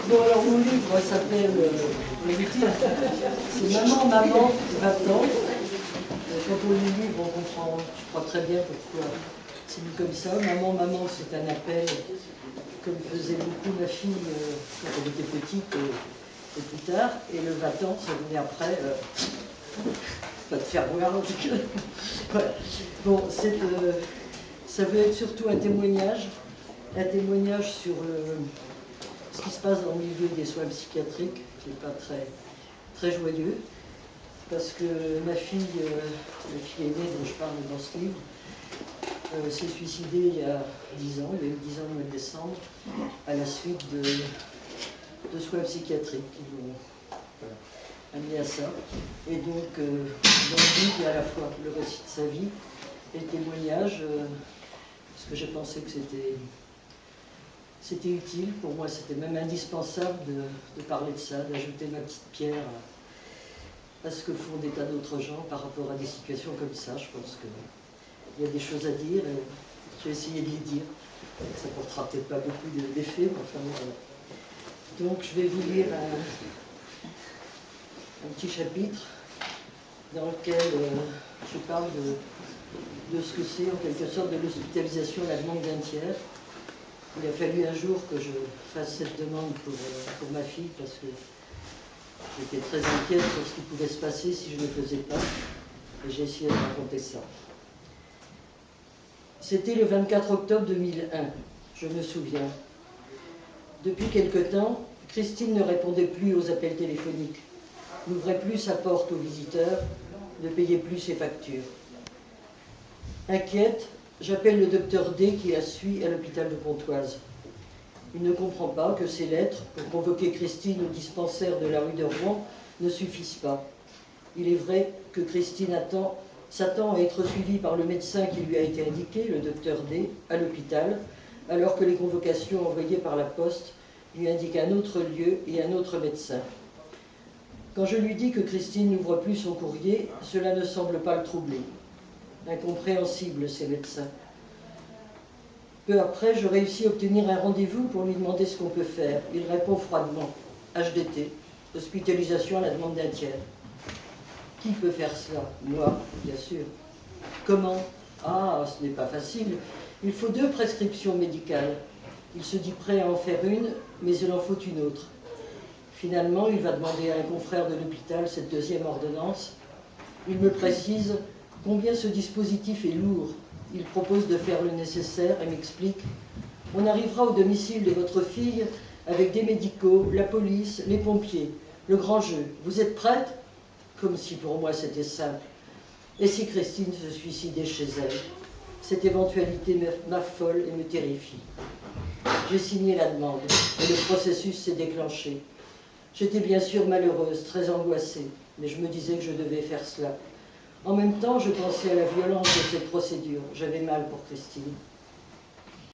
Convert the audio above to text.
Bon, alors mon livre s'appelle, le titre, c'est Maman, maman, va-t'en. Quand on lit le livre, on comprend, je crois très bien pourquoi c'est mis comme ça. Maman, maman, c'est un appel, comme faisait beaucoup ma fille quand elle était petite et plus tard. Et le va-t'en, ça venait après, pas te faire voir en tout cas. Voilà. Bon, ça veut être surtout un témoignage sur ce qui se passe dans le milieu des soins psychiatriques, qui n'est pas très, très joyeux, parce que ma fille aînée dont je parle dans ce livre, s'est suicidée il y a 10 ans, il y a eu 10 ans le mois de décembre, à la suite de soins psychiatriques qui l'ont amené à ça. Et donc, dans le livre, il y a à la fois le récit de sa vie et le témoignage, parce que j'ai pensé que c'était utile, pour moi c'était même indispensable de parler de ça, d'ajouter ma petite pierre à ce que font des tas d'autres gens par rapport à des situations comme ça. Je pense qu'il y a des choses à dire et je vais essayer de les dire. Ça ne portera peut-être pas beaucoup d'effets, mais enfin voilà. Donc je vais vous lire un petit chapitre dans lequel je parle de ce que c'est en quelque sorte de l'hospitalisation à la demande d'un tiers. Il a fallu un jour que je fasse cette demande pour ma fille parce que j'étais très inquiète sur ce qui pouvait se passer si je ne le faisais pas. Et j'ai essayé de raconter ça. C'était le 24 octobre 2001, je me souviens. Depuis quelque temps, Christine ne répondait plus aux appels téléphoniques, n'ouvrait plus sa porte aux visiteurs, ne payait plus ses factures. Inquiète, j'appelle le docteur D qui la suit à l'hôpital de Pontoise. Il ne comprend pas que ces lettres, pour convoquer Christine au dispensaire de la rue de Rouen, ne suffisent pas. Il est vrai que Christine s'attend à être suivie par le médecin qui lui a été indiqué, le docteur D, à l'hôpital, alors que les convocations envoyées par la poste lui indiquent un autre lieu et un autre médecin. Quand je lui dis que Christine n'ouvre plus son courrier, cela ne semble pas le troubler. Incompréhensible, ces médecins. Peu après, je réussis à obtenir un rendez-vous pour lui demander ce qu'on peut faire. Il répond froidement. HDT, hospitalisation à la demande d'un tiers. Qui peut faire cela? Moi, bien sûr. Comment? Ah, ce n'est pas facile. Il faut 2 prescriptions médicales. Il se dit prêt à en faire une, mais il en faut une autre. Finalement, il va demander à un confrère de l'hôpital cette 2e ordonnance. Il me précise combien ce dispositif est lourd. Il propose de faire le nécessaire et m'explique « On arrivera au domicile de votre fille avec des médicaux, la police, les pompiers. Le grand jeu. Vous êtes prête ?» Comme si pour moi c'était simple. Et si Christine se suicidait chez elle? Cette éventualité m'affole et me terrifie. J'ai signé la demande et le processus s'est déclenché. J'étais bien sûr malheureuse, très angoissée, mais je me disais que je devais faire cela. En même temps, je pensais à la violence de cette procédure. J'avais mal pour Christine.